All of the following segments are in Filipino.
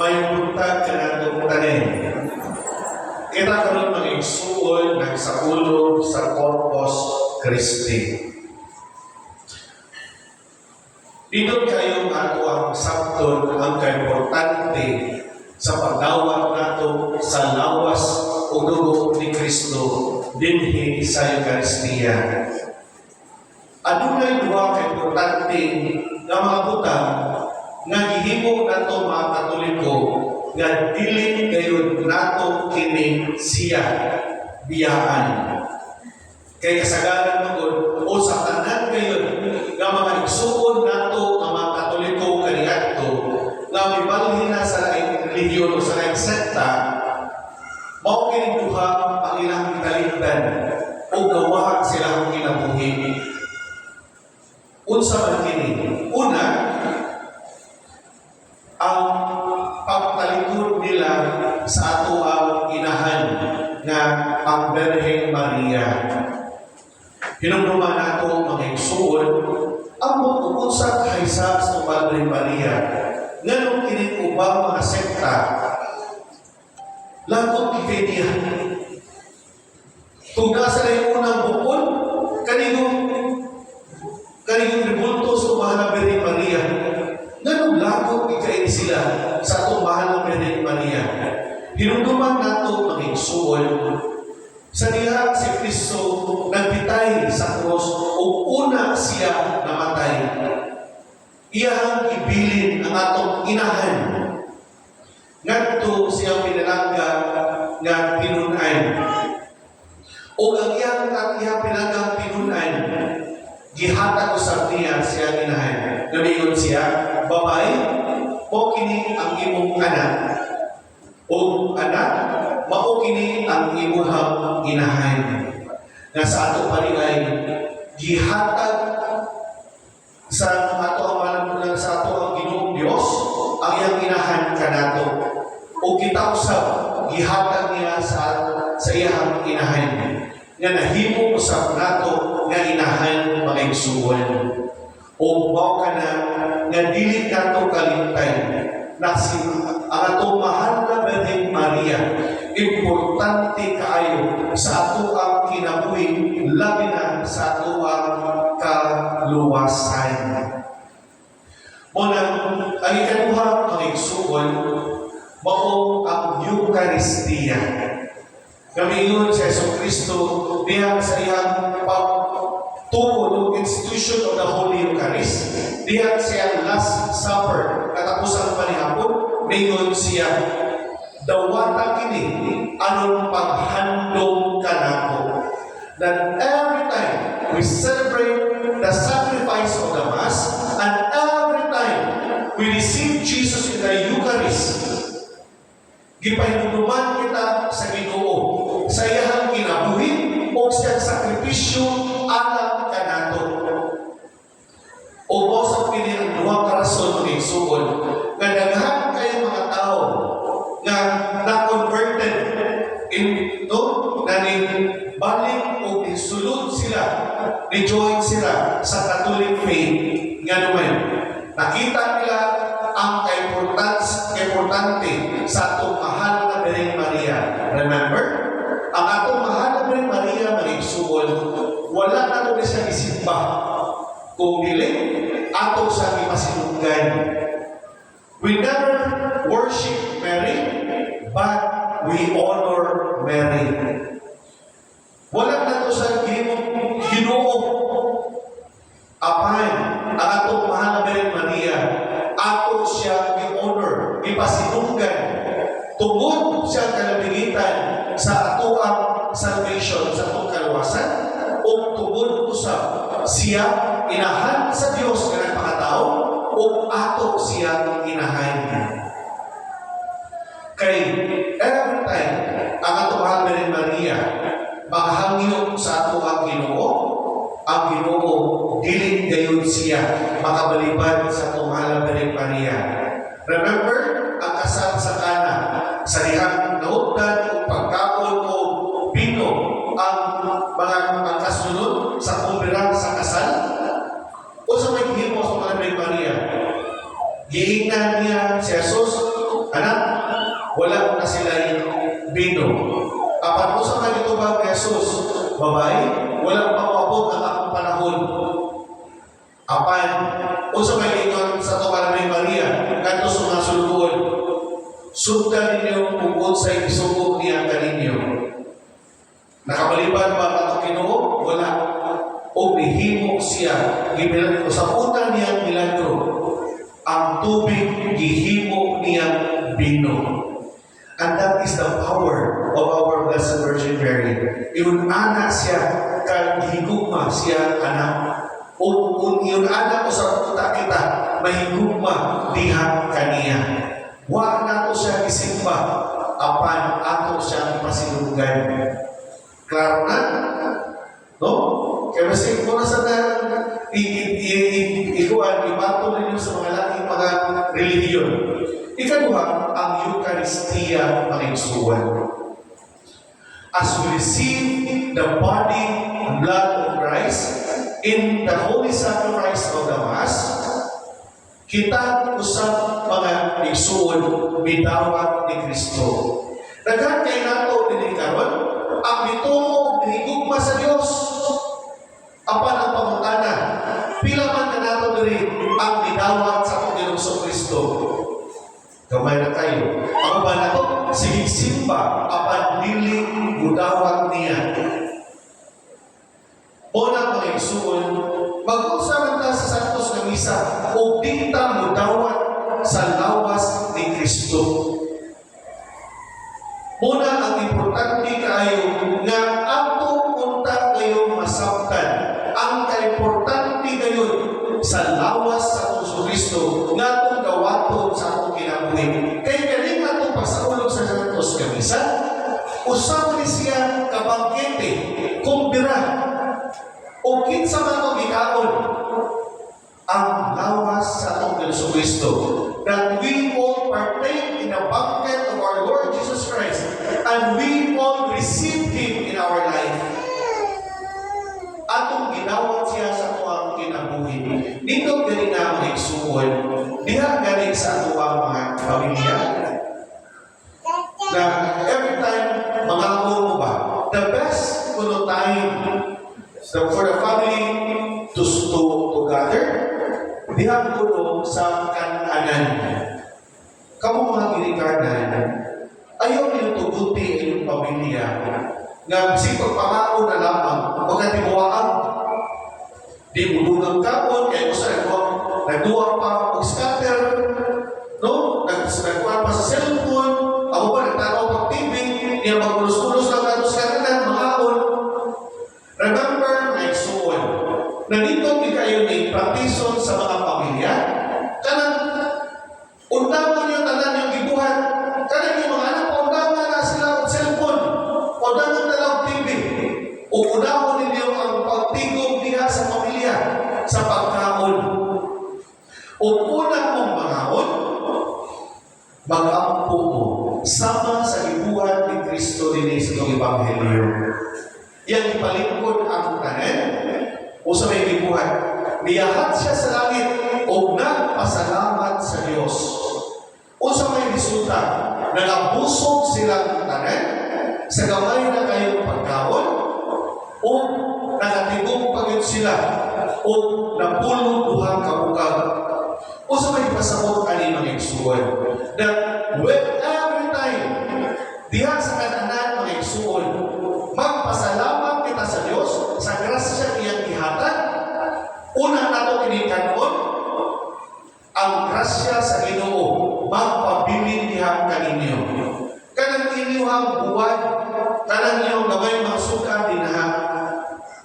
may buntag ka na itong tanin. Kita karon mag-igsuon sa ulo sa Corpus Christi. Dito kayo ato ang sabton ang kaimportante sa pagdawat nato sa lawas o dugo ni Kristo dinhi sa Eucharistia. Adunay duha ka importante nga mga butang nga gihimo nato mga Katoliko nga dili gayud nato kini siya biyaan. Kay kasagaran magod o sa tanan gayud nga mga igsuon nato nga mga Katoliko kaniadto nga mibalhin na sa laing relihiyon o sa laing sekta, mao kini duha ang ilang kalimtan o gawa silang kinabuhi. Unsa man kini? Una, ang pagtalikod nila sa ato ang inahan nga ang Birhen Maria. Hinumduman nato mga igsuon ang tungkol sa kahisa sa Birhen Maria. Nganong kini ubang mga sekta lagot kifedia. Kung nasa na yung unang bukod, kanigong ribulto sa mahal na Birhen Maria. Nganong lagot ikain sila sa itong mahal na Birhen Maria. Hinumduman nato ng igsuon sa diha si Kristo nagbitay sa krus o una siya namatay. Iyang ibilin ang atong inahan. Ngadto siyang pinalangga nga pinunay. O ang iyang pinalanggang pinunay, gihatag usab niya siya inahan. Namiyon siya, babae, o kini ang imong anak. O anak, mao kini ang imuhang inahan. Nga sa ato paligay, gihatag sa ato ang sa ato ang Ginoong Dios ang iyang inahan kanato. O kita usab gihatag niya sa iyang inahan. Nga nahimo usab nato nga inahan mga igsuon. O mao kana nga dili nato kalintay na ang atong mahal na Birhen Maria importante kaayo sa ato ang kinabuhi, labi na sa ato ang kaluwasan. Muna, ang ikaduha ang igsuon, mao ang Eucharistia. Gamingon si Jesucristo diha sa iyang pagtuon ng institution of the Holy Eucharist. Diha siya Last Supper, katapusan panihapon, mingon siya, dawata kini anong paghandom kanako. That every time we celebrate the sacrifice of the Mass, and every time we receive Jesus in the Eucharist, gipahinumduman kita sa Ginoo sa iyang kinabuhi o sa sakripisyo alang kanato. O sa pili ang duha ka rason ng igsuon nga daghan kayo mga tao nga na-converted into balik o isulod sila, ni-join sila sa Catholic faith. Nga naman, nakita nila ang importante sa atong mahal na Birhen Maria. Remember, ang atong mahal na Birhen Maria mag-igsuon, wala na ito siya isimba. Kung dili, ato sa ipasinunggan. We never worship Mary, but we honor Mary. Wala na ito sa Ginoo. Apan, ang atong mahal na Birhen Maria, ato siya i-honor, ipasinunggan. Tungod siya kalabigitan sa ato ang salvation, sa atong kaluwasan, o tungod usab siya inahan sa Dios nga nagpakatao, o ato siya inahan. Kay every time ang ato mahal na Birhen Maria maghangyo sa ato ang Ginoo dili gayon siya makabalibad sa ato mahal na Birhen Maria. Remember ang kasal sa Cana, sa dihang nautdan o pagkaon o bino ang mga kasunod sa kumpirang sa kasal. O sa may himo sa mahal na Birhen Maria, giingnan niya si Jesus, anak, babae, walang pangabot ang akong panahon. Apan, unsa may ingon sa tuwa ni Maria, kanto sa mga sulgoon, sundan ninyo kung unsay isugod niya kaninyo. Nakabaliban ba ang Ginoo? Wala. O nihimo siya, gibilang sa una niyang milagro, ang tubig gihimo niyang bino. And that is the power of our Blessed Virgin Mary. Iyon anak siya, higugma siya anak. Kung iyon anak ko sa puta kita, mahigugma diha kaniya. Wa na to siya isimba, apan ato siya pasilugan. Klaro na? No? Kaya masig mo na sa ikuan, ibato ninyo sa mga laking mga relihiyon. Ikaduha, ang Eucharistia mangigsuwan. As we receive the body and blood of Christ in the holy sacrifice of the Mass, kita usap mga igsuon bidawat ni Kristo. Daghan kay nato dinhi karon ang mitungo higugma sa Dios. Apan ang pangutana, pila man ka nato diri ang bidawat sa Panginoong Kristo. Gamay na kayo. Ang ba na to? Sige simba, apan dili budawat niya. Muna mga igsuon, mag-usap ta sa Santos na Misa, o di ta mudawat sa lawas ni Kristo. Muna ang importante kayo nga ato unta kayo masabtan. Ang kaimportante kayo sa lawas sa Kristo nga itong gawato sa atong kinabuhi. Kaya galing atong pagsaulog sa Santos na Misa, usap ni siya kabangkete, kumbira, o kinsa man ang gikaon ang lawas sa atong Kristo, that we all partake in the banquet of our Lord Jesus Christ and we all receive Him in our life. Atong ginawat siya sa atong kinabuhi. Dito galing na mga igsuon, diha galing sa atong mga pamilya, na every time mga mo ba, the best kuno time for the family to gather, diha kuno sa kananan. Kamu mga ginikanan, ayaw niyo tuguti inyong pamilya nga sipag pangako na lamang, magkatibuaan. Di mulungang kapon, kaya ko sa nagduwang pa mag-scatter, no? Nagkuhan pa sa cellphone, ako ba nagtanaw pag TV, niya magulus-ulus lang nato sa kananan, makaon. Remember, my soul, na dito di kayo may praktison sa mga pamilya, kanang undangan yung tanan yung gibuhat, kanang yung mga anak, undangan na sila ang cellphone, undangan na lang TV, o undangan ninyo ang pagtigong diha sa pamilya, sa pagkaon. O unang mong mangaon, mag-ampo mo, sama sa ibuhat ni Kristo din sa itong Ebanghelyo. Yang ipalingkod ang tanan, o sa may ibuhat, niyahat siya sa langit, o nagpasalamat sa Diyos. O sa may resulta, nagabusog silang tanan, sa gamay na kayong pagkaon, o nakatigong pagod sila, o napulong duhang kabukag. O sa may pasabot ani mga igsuon, that when every time, diha sa kananan mga igsuon, magpasalamat kita sa Diyos, sa grasya iyang gihatag, una nato kinikanon, ang grasya sa Ginoo magpabilin diha kaninyo. Kanang inyong buwan, kanang inyong gamay mga suka dinaha,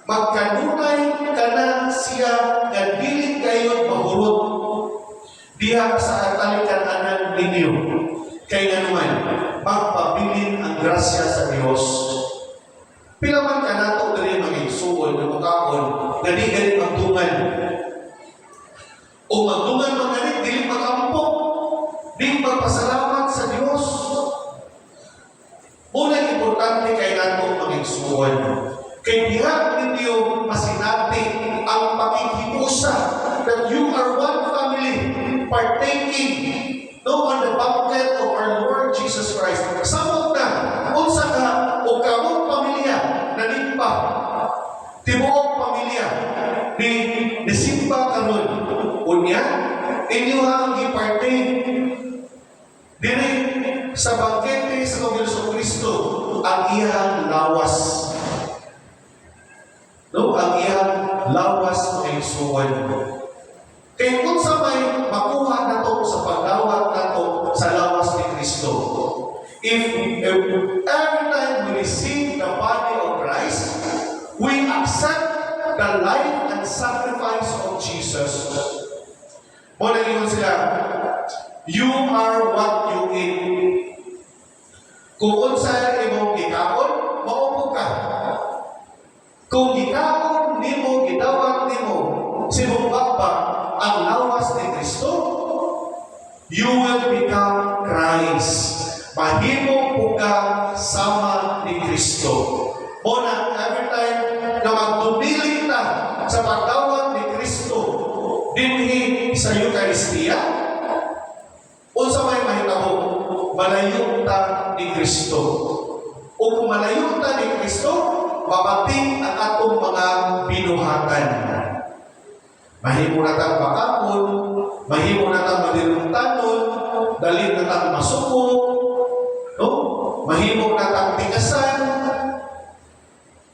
magkanunay kana siya nga dili kayo mahurot diha sa talikanan ninyo. Kay naman, magpabilin ang grasya sa Diyos. Pila man ka nato diri mga igsuon na makaon, nga di ganit magtungan. O magtungan mga ganit, dili mag-ampok, di magpasalamat sa Diyos. Muna importante kay nato mga igsuon. Kay diha ninyo masinati ang pakikiusa that you are one family partaking on the banquet of our Lord Jesus Christ. Samot na, unsa ka o kamong pamilya na limpa ni simba karon. Unya, inyo ang gipartake diri sa bangkete sa Kongreso Kristo ang iyang lawas. No, ang iyang lawas ay suwan. Kaya kung sa may makuha na to sa pagdawat na to sa lawas ni Kristo, if every time we receive the body of Christ, we accept the life and sacrifice of Jesus. Muna yun sila, you are what you eat. Kung unsa imong gikaon, maupo ka. Kung gikaon nimo, gidawat nimo, sinumbakba ang lawas ni Kristo, you will become Christ. Mahimo po ka sama ni Kristo. Muna, every time na magtumiling ta sa pagdawat ni Kristo, dinhi sa Eucharistia, unsa may mahitabo, malayo ta ni Kristo. O kung malayo ta ni Kristo, mabating ang atong mga binuhatan. Mahimo na tang makapon, mahimo na tang madilungtanon, dalhin na tang masuko, no? Mahimo na tang tigasan,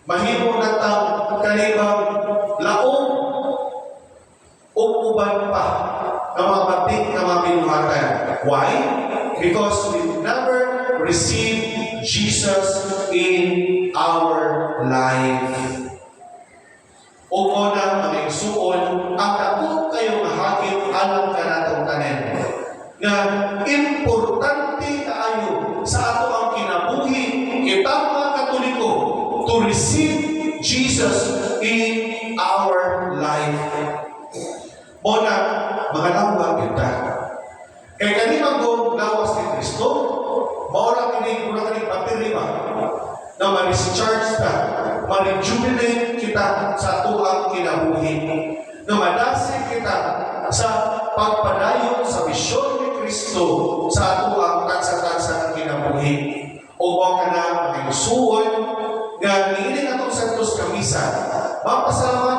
mahimo na tang kalibang laong, o uban pa na mabating na mga binuhatan. Why? Because we never received Jesus in our life. O na mga igsuon, ang dako kayong mahagit alam ka natong tanan. Nga importante kaayo sa ato ang kinabuhi, itang mga Katoliko, to receive Jesus in our life. Muna, mga lawa kita. Kaya kanimang gong lawas ni Kristo, maura kinig, muna kanig battery ba? Na ma-discharge ka, ma-rejuvenate kita sa tuang kinabuhi, na madasig kita sa pagpadayon sa misyon ni Kristo sa tuang tansa-tansa ng kinabuhi. O ka na makigusuon, nga niiling atong Santos Kamisa, mapasalamat